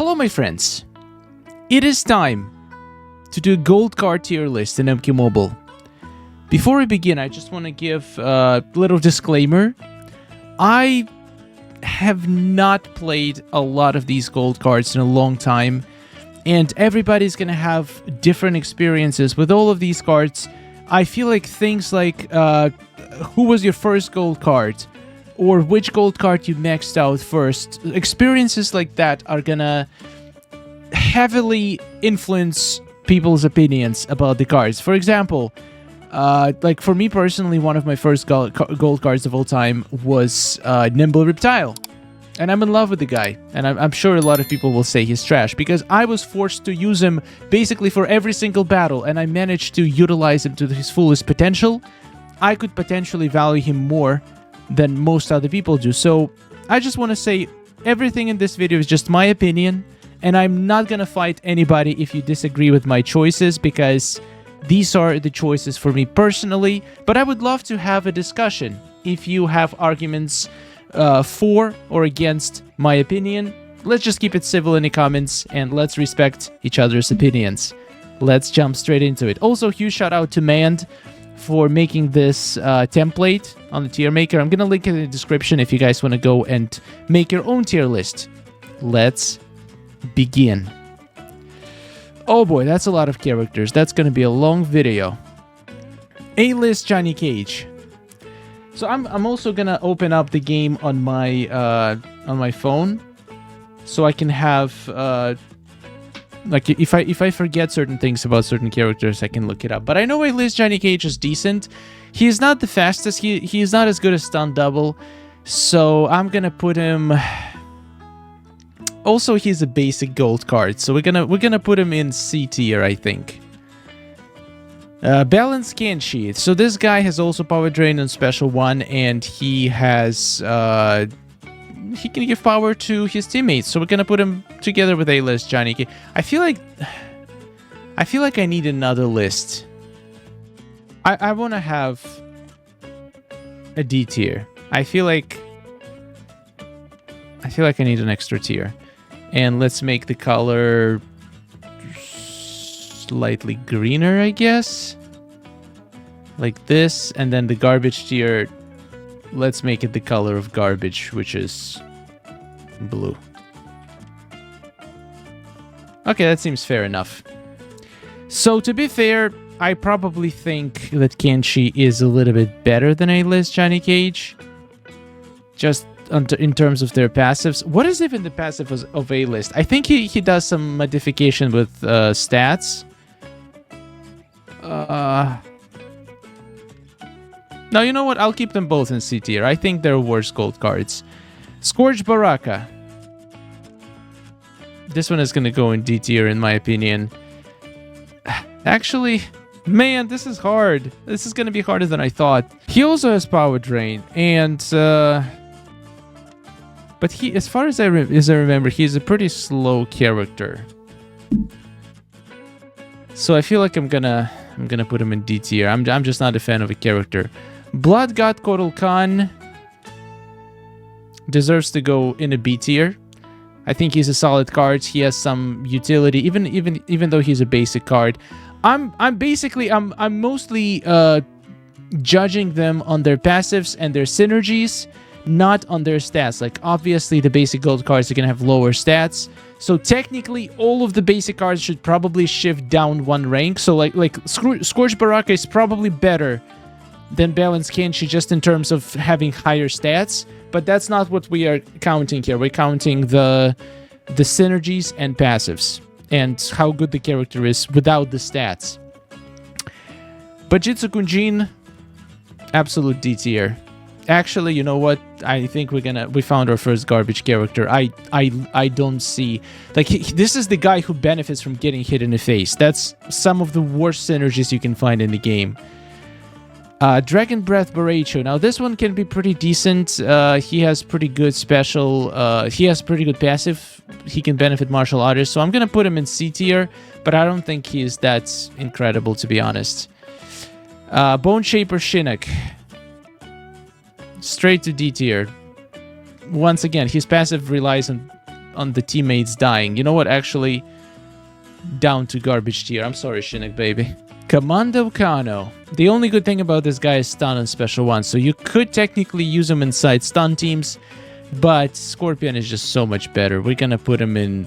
Hello my friends, it is time to do a gold card tier list in MKX Mobile. Before we begin, I just want to give a little disclaimer. I have not played a lot of these gold cards in a long time, and everybody's gonna have different experiences with all of these cards. I feel like things like who was your first gold card, or which gold card you maxed out first, experiences like that are gonna heavily influence people's opinions about the cards. For example, like for me personally, one of my first gold cards of all time was Nimble Reptile. And I'm in love with the guy. And I'm sure a lot of people will say he's trash, because I was forced to use him basically for every single battle, and I managed to utilize him to his fullest potential. I could potentially value him more than most other people do. So I just want to say everything in this video is just my opinion, and I'm not gonna fight anybody if you disagree with my choices, because these are the choices for me personally. But I would love to have a discussion if you have arguments for or against my opinion. Let's just keep it civil in the comments, and let's respect each other's opinions. Let's jump straight into it. Also, huge shout out to Mand for making this template on the tier maker. I'm gonna link it in the description if you guys want to go and make your own tier list. Let's begin. Oh boy, that's a lot of characters. That's gonna be a long video. A-list Johnny Cage. So I'm also gonna open up the game on my phone, so I can have like if I forget certain things about certain characters, I can look it up. But I know A-list Johnny Cage is decent. He is not the fastest. He is not as good as Stunt Double, so I'm gonna put him. Also, he's a basic gold card, so we're gonna put him in C tier, I think. Balance Kenshi. So this guy has also Power Drain on Special 1, and he has he can give power to his teammates. So we're gonna put him together with A-list Johnny Cage. I feel like I need another list. I want to have a D tier. I feel like I need an extra tier. And let's make the color slightly greener, I guess. Like this. And then the garbage tier, let's make it the color of garbage, which is blue. Okay, that seems fair enough. So to be fair, I probably think that Kenshi is a little bit better than A-list Johnny Cage. Just in terms of their passives. What is even the passive of A-list? I think he does some modification with stats. No, you know what? I'll keep them both in C tier. I think they're worse gold cards. Scourge Baraka. This one is going to go in D tier, in my opinion. Actually, man, this is hard. This is going to be harder than I thought. He also has Power Drain, and but he, as far as I remember, he's a pretty slow character. So I feel like I'm gonna put him in D tier. I'm just not a fan of a character. Blood God Kotal Khan deserves to go in a B tier. I think he's a solid card. He has some utility, even though he's a basic card. I'm mostly judging them on their passives and their synergies, not on their stats. Like, obviously the basic gold cards are gonna have lower stats, so technically all of the basic cards should probably shift down one rank. So like Scourge Baraka is probably better than Balance Kenshi just in terms of having higher stats, but that's not what we are counting here. We're counting the synergies and passives and how good the character is without the stats. But Jitsu Kunjin, absolute D tier. Actually, you know what? I think we found our first garbage character. I don't see, like, this is the guy who benefits from getting hit in the face. That's some of the worst synergies you can find in the game. Dragon Breath Baracho. Now this one can be pretty decent. He has pretty good special. He has pretty good passive. He can benefit martial artists. So I'm gonna put him in C tier, but I don't think he is that incredible, to be honest. Bone Shaper Shinnok. Straight to D tier. Once again, his passive relies on the teammates dying. You know what? Actually, down to garbage tier. I'm sorry, Shinik, baby. Commando Kano. The only good thing about this guy is stun and special one, so you could technically use him inside stun teams, but Scorpion is just so much better. We're gonna put him in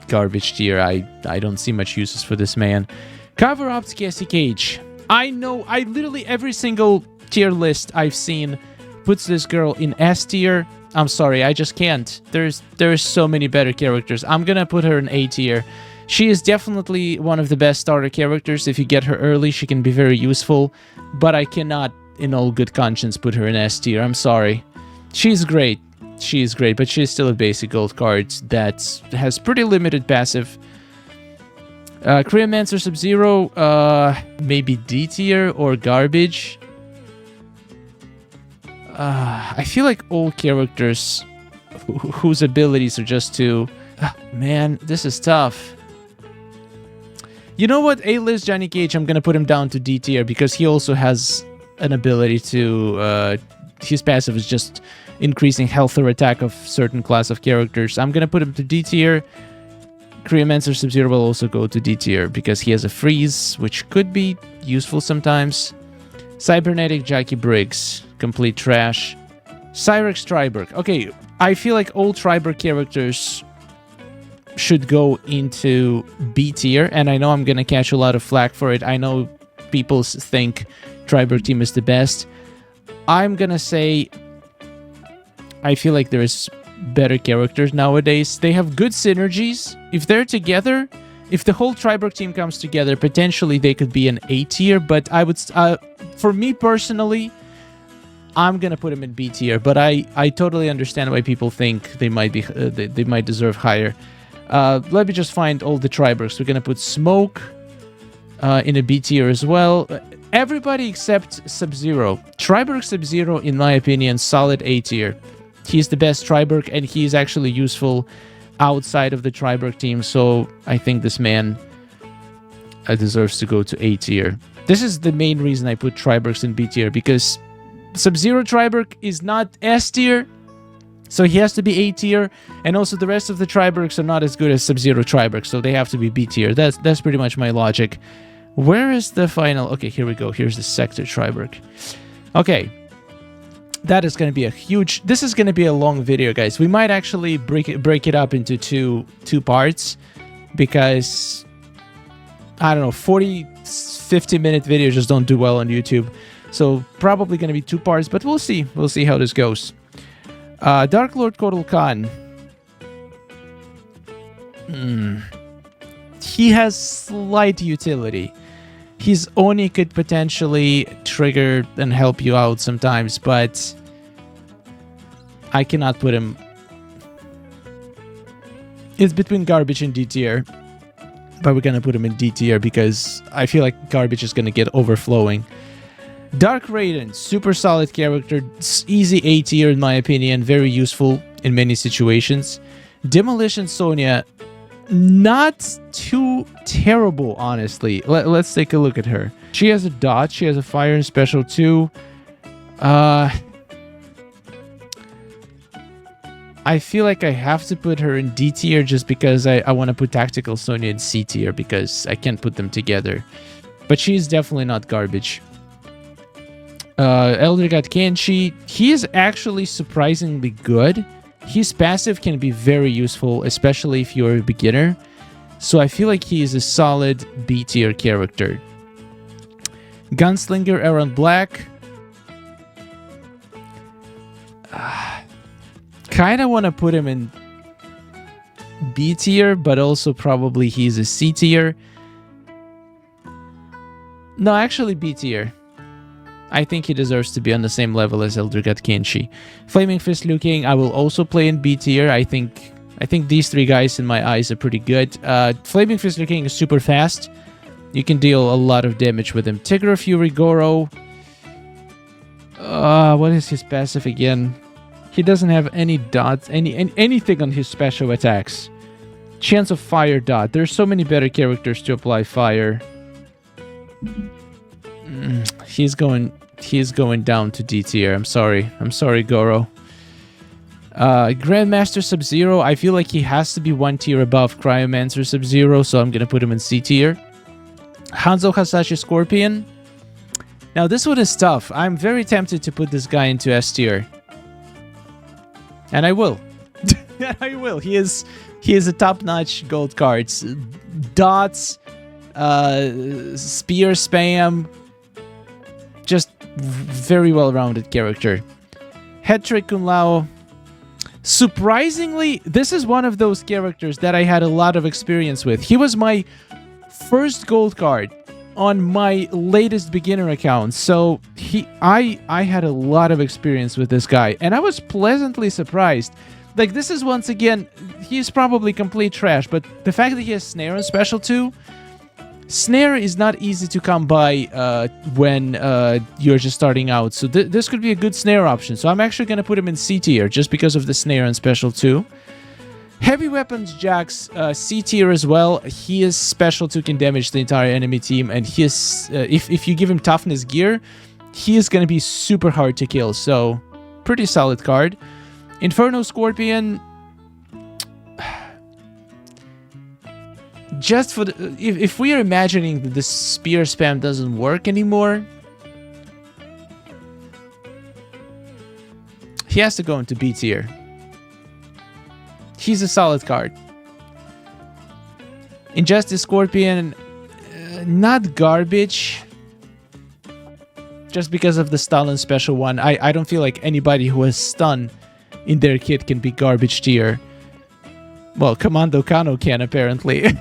garbage tier. I don't see much uses for this man. Cover-Ups Cassie Cage. I know, literally every single tier list I've seen puts this girl in S tier. I'm sorry, I just can't. There's so many better characters. I'm gonna put her in A tier. She is definitely one of the best starter characters. If you get her early, she can be very useful. But I cannot, in all good conscience, put her in S tier. I'm sorry. She's great. She is great, but she's still a basic gold card that has pretty limited passive. Cryomancer Sub-Zero, maybe D tier or garbage. I feel like all characters whose abilities are just too... man, this is tough. You know what? A-list Johnny Cage, I'm gonna put him down to D tier because he also has an ability to... his passive is just increasing health or attack of certain class of characters. I'm gonna put him to D tier. Cryomancer Sub-Zero will also go to D tier because he has a freeze, which could be useful sometimes. Cybernetic Jackie Briggs, complete trash. Cyrex Triberg. Okay, I feel like all Triberg characters should go into B tier, and I know I'm gonna catch a lot of flack for it. I know people think Triberg team is the best. I'm gonna say I feel like there's better characters nowadays. They have good synergies. If they're together, if the whole Triberg team comes together, potentially they could be an A tier, but I would, for me personally, I'm gonna put them in B tier, but I totally understand why people think they might be they might deserve higher. Let me just find all the Tribergs. We're gonna put Smoke in a B tier as well. Everybody except Sub-Zero. Triberg Sub-Zero, in my opinion, solid A tier. He's the best Triberg, and he's actually useful outside of the Triberg team, so I think this man deserves to go to A tier. This is the main reason I put Tribergs in B tier, because Sub-Zero Triberg is not S tier, so he has to be A tier, and also the rest of the Tribergs are not as good as Sub-Zero Triberg, so they have to be B tier. That's pretty much my logic. Where is the final? Okay, here we go. Here's the Sector Triberg. Okay. That is going to be a huge... This is going to be a long video, guys. We might actually break it up into two parts, because I don't know, 50-minute videos just don't do well on YouTube. So probably going to be 2 parts, but we'll see. We'll see how this goes. Dark Lord Kotal Khan. He has slight utility. His Oni could potentially trigger and help you out sometimes, but I cannot put him... It's between garbage and D tier, but we're gonna put him in D tier because I feel like garbage is gonna get overflowing. Dark Raiden, super solid character, easy A tier in my opinion, very useful in many situations. Demolition Sonya, not too terrible, honestly. Let's take a look at her. She has a dodge, she has a fire and special too. I feel like I have to put her in D tier just because I want to put Tactical Sonya in C tier because I can't put them together. But she's definitely not garbage. Elder God Kenshi, he is actually surprisingly good. His passive can be very useful, especially if you're a beginner. So I feel like he is a solid B tier character. Gunslinger Aaron Black. Kinda want to put him in B tier, but also probably he's a C tier. No, actually B tier. I think he deserves to be on the same level as Elder God Kenshi. Flaming Fist Liu Kang, I will also play in B tier. I think these 3 guys in my eyes are pretty good. Flaming Fist Liu Kang is super fast. You can deal a lot of damage with him. Tigra Fury Goro. What is his passive again? He doesn't have any dots, anything on his special attacks. Chance of Fire dot. There's so many better characters to apply fire. He's going down to D tier. I'm sorry, Goro. Grandmaster Sub-Zero, I feel like he has to be one tier above Cryomancer Sub-Zero, so I'm gonna put him in C tier. Hanzo Hasashi Scorpion. Now this one is tough. I'm very tempted to put this guy into S tier. And I will. I will. He is a top-notch gold card. Dots, spear spam, just very well-rounded character. Hetrick Kun Lao. Surprisingly, this is one of those characters that I had a lot of experience with. He was my first gold card on my latest beginner account, so I had a lot of experience with this guy, and I was pleasantly surprised. Like, this is, once again, he's probably complete trash, but the fact that he has Snare on Special 2, Snare is not easy to come by when you're just starting out, so this could be a good Snare option. So I'm actually going to put him in C tier just because of the Snare on Special 2. Heavy Weapons Jax, C tier as well. He is Special 2, can damage the entire enemy team, and he is, if you give him Toughness gear, he is going to be super hard to kill, so pretty solid card. Inferno Scorpion, just for the, if we are imagining that the spear spam doesn't work anymore, he has to go into B tier. He's a solid card. Injustice Scorpion, not garbage, just because of the stun on Special 1. I don't feel like anybody who has stun in their kit can be garbage tier. Well, Commando Kano can, apparently.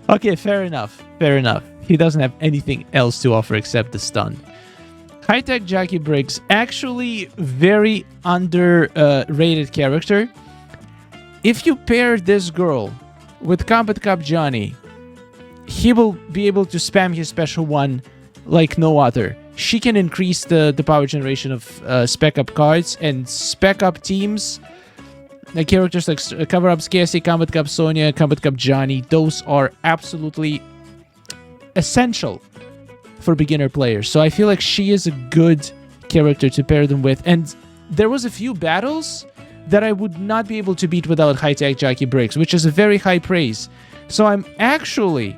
Okay, fair enough. Fair enough. He doesn't have anything else to offer except the stun. High-Tech Jackie Briggs, actually very underrated character. If you pair this girl with Combat Cup Johnny, he will be able to spam his Special 1 like no other. She can increase the power generation of Spec Up cards, and Spec Up teams, characters like Cover Up Cassie, Combat Cup Sonya, Combat Cup Johnny, those are absolutely essential for beginner players. So I feel like she is a good character to pair them with. And there was a few battles that I would not be able to beat without High-Tech Jackie Briggs, which is a very high praise. So I'm actually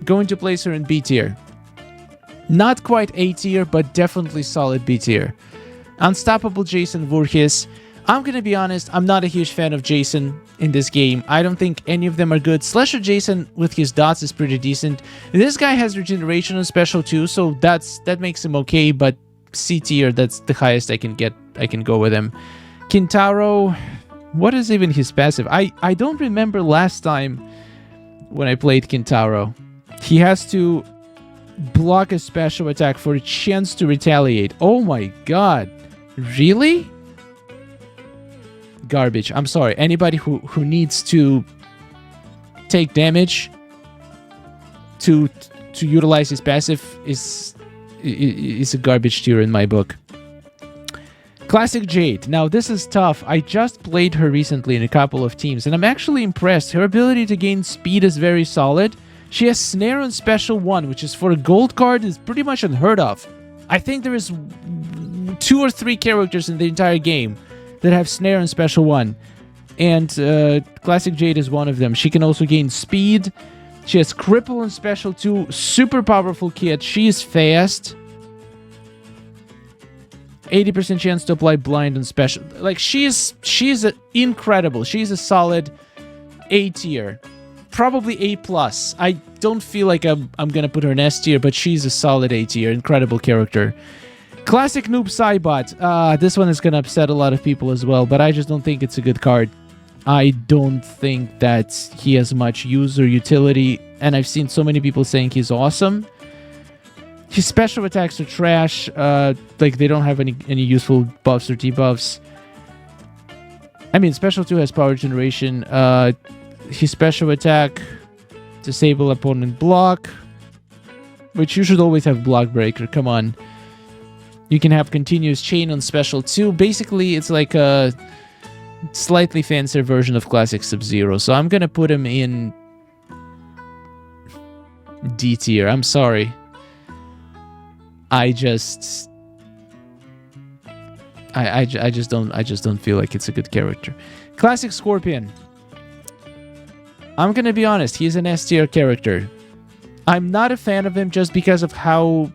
going to place her in B tier. Not quite A tier, but definitely solid B tier. Unstoppable Jason Voorhees. I'm gonna be honest, I'm not a huge fan of Jason in this game. I don't think any of them are good. Slasher Jason with his dots is pretty decent. This guy has regeneration on Special 2, so that makes him okay, but C tier, that's the highest I can get. I can go with him. Kintaro, what is even his passive? I don't remember last time when I played Kintaro. He has to block a special attack for a chance to retaliate. Oh my god. Really? Garbage. I'm sorry. Anybody who needs to take damage to utilize his passive is a garbage tier in my book. Classic Jade. Now, this is tough. I just played her recently in a couple of teams, and I'm actually impressed. Her ability to gain speed is very solid. She has Snare on Special 1, which is for a gold card is pretty much unheard of. I think there is 2 or 3 characters in the entire game that have Snare on Special 1. And Classic Jade is one of them. She can also gain speed. She has Cripple on Special 2. Super powerful kit. She is fast. 80% chance to apply blind on Special. Like, she's incredible. She's a solid A tier. Probably A+. I don't feel like I'm gonna put her in S tier, but she's a solid A tier. Incredible character. Classic Noob Saibot. This one is gonna upset a lot of people as well, but I just don't think it's a good card. I don't think that he has much use or utility, and I've seen so many people saying he's awesome. His special attacks are trash. Like, they don't have any useful buffs or debuffs. I mean, Special 2 has power generation. His special attack, disable opponent block, which you should always have block breaker. Come on. You can have continuous chain on Special 2. Basically, it's like a slightly fancier version of Classic Sub-Zero. So I'm gonna put him in D tier. I'm sorry. I just I just don't feel like it's a good character. Classic Scorpion. I'm gonna be honest, he's an S tier character. I'm not a fan of him just because of how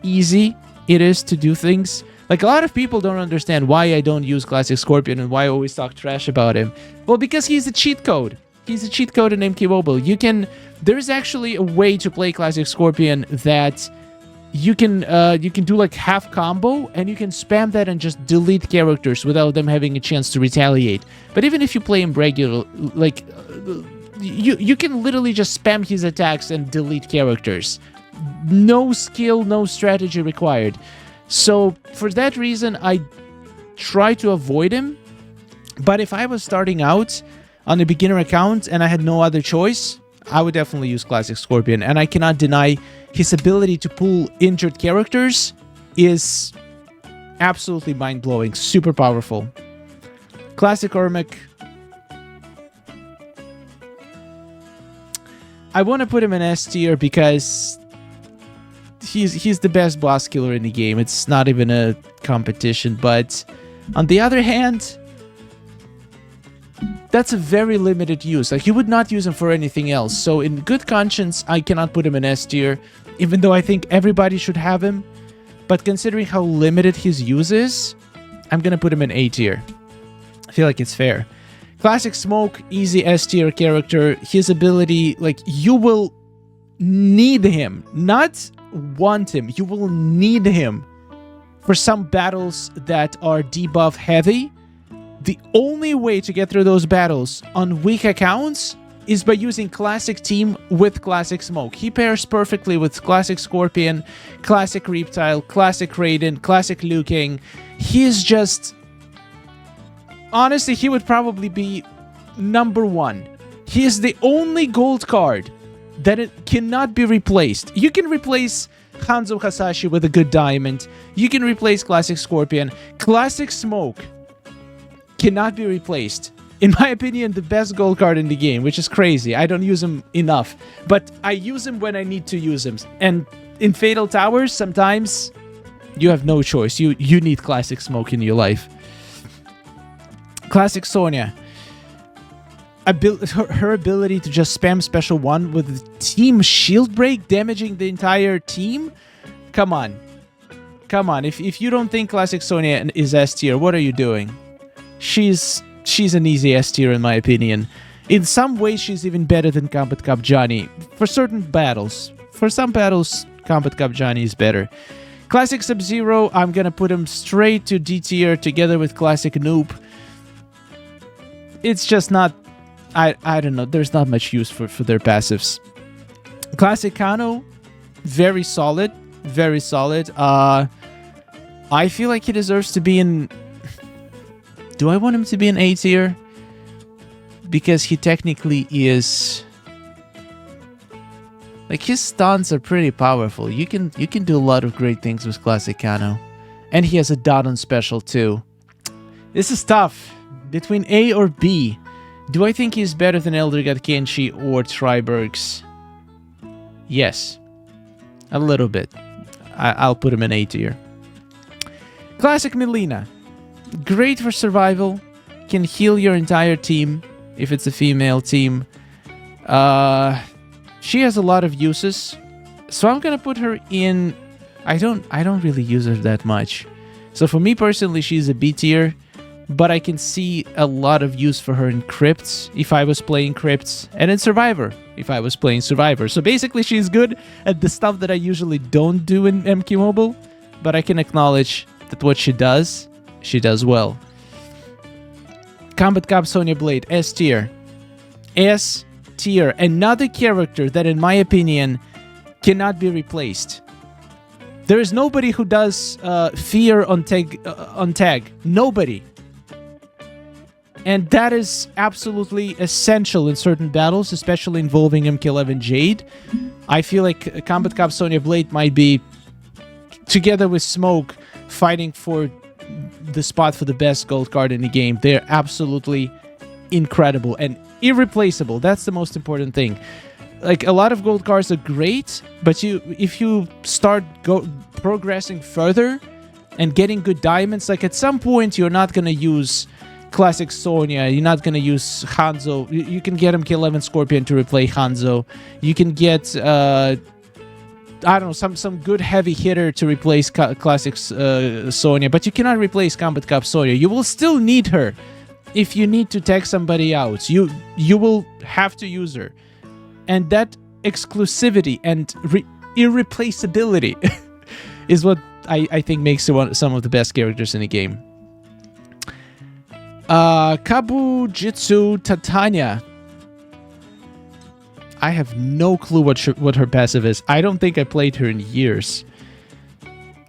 easy it is to do things. Like, a lot of people don't understand why I don't use Classic Scorpion and why I always talk trash about him. Well, because he's a cheat code. He's a cheat code in MK Mobile. There's actually a way to play Classic Scorpion that you can do like half combo, and you can spam that and just delete characters without them having a chance to retaliate. But even if you play him regular, like you can literally just spam his attacks and delete characters. No skill, no strategy required. So for that reason, I try to avoid him. But if I was starting out on a beginner account and I had no other choice, I would definitely use Classic Scorpion. And I cannot deny his ability to pull injured characters is absolutely mind-blowing. Super powerful. Classic Ermac. I want to put him in S tier because he's the best boss killer in the game. It's not even a competition. But on the other hand, that's a very limited use. Like, you would not use him for anything else. So in good conscience, I cannot put him in S tier, even though I think everybody should have him. But considering how limited his use is, I'm gonna put him in A tier. I feel like it's fair. Classic Smoke, easy S tier character. His ability, like, you will need him, not want him. You will need him for some battles that are debuff heavy. The only way to get through those battles on weak accounts is by using Classic Team with Classic Smoke. He pairs perfectly with Classic Scorpion, Classic Reptile, Classic Raiden, Classic Liu Kang. He is just... Honestly, he would probably be #1. He is the only gold card that it cannot be replaced. You can replace Hanzo Hasashi with a good diamond. You can replace Classic Scorpion. Classic Smoke cannot be replaced. In my opinion, the best gold card in the game, which is crazy. I don't use him enough, but I use him when I need to use him. And in Fatal Towers, sometimes you have no choice. You need Classic Smoke in your life. Classic Sonya. Her ability to just spam Special 1 with Team Shield Break, damaging the entire team? Come on. Come on. If you don't think Classic Sonya is S tier, what are you doing? She's an easy S tier in my opinion. In some ways, she's even better than Combat Cup Johnny. For certain battles. For some battles, Combat Cup Johnny is better. Classic Sub-Zero, I'm gonna put him straight to D tier together with Classic Noob. It's just not... I don't know. There's not much use for their passives. Classic Kano, very solid. Very solid. I feel like he deserves to be in... Do I want him to be in A tier? Because he technically is... Like, his stuns are pretty powerful. You can do a lot of great things with Classic Kano. And he has a dot on special too. This is tough. Between A or B. Do I think he's better than Elder God Kenshi or Tribergs? Yes. A little bit. I'll put him in A tier. Classic Mileena. Great for survival. Can heal your entire team if it's a female team. She has a lot of uses. So I'm gonna put her in... I don't really use her that much. So for me personally, she's a B tier. But I can see a lot of use for her in Crypts, if I was playing Crypts, and in Survivor, if I was playing Survivor. So basically, she's good at the stuff that I usually don't do in MK Mobile, but I can acknowledge that what she does well. Combat Cup Sonya Blade, S tier. S tier. Another character that, in my opinion, cannot be replaced. There is nobody who does fear on tag. Nobody. And that is absolutely essential in certain battles, especially involving MK11 Jade. I feel like Combat Cup Sonya Blade might be, together with Smoke, fighting for the spot for the best gold card in the game. They're absolutely incredible and irreplaceable. That's the most important thing. Like, a lot of gold cards are great, but if you start progressing further, and getting good diamonds. Like at some point, you're not gonna use classic Sonya. You're not gonna use Hanzo. You can get MK11 Scorpion to replace Hanzo. You can get I don't know, some good heavy hitter to replace classic Sonya, but you cannot replace Combat Cup Sonya. You will still need her if you need to take somebody out. You will have to use her, and that exclusivity and irreplaceability is what I think makes her some of the best characters in the game. Kabujitsu Tatanya. I have no clue what her passive is. I don't think I played her in years.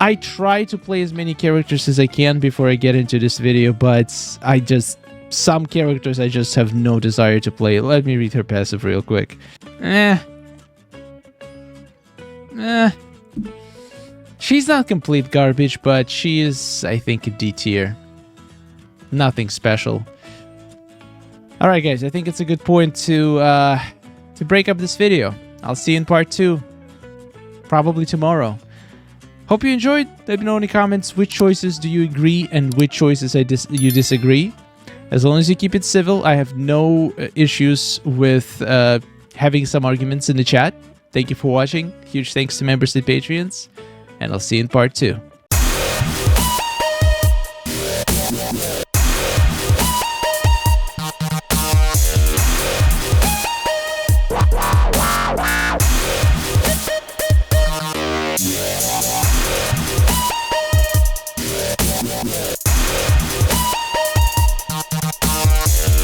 I try to play as many characters as I can before I get into this video, but some characters I just have no desire to play. Let me read her passive real quick. She's not complete garbage, but she is, I think, a D tier. Nothing special. Alright guys, I think it's a good point to break up this video. I'll see you in part 2. Probably tomorrow. Hope you enjoyed. Let me know in the comments which choices do you agree and which choices you disagree. As long as you keep it civil, I have no issues with having some arguments in the chat. Thank you for watching. Huge thanks to members and Patreons. And I'll see you in part 2.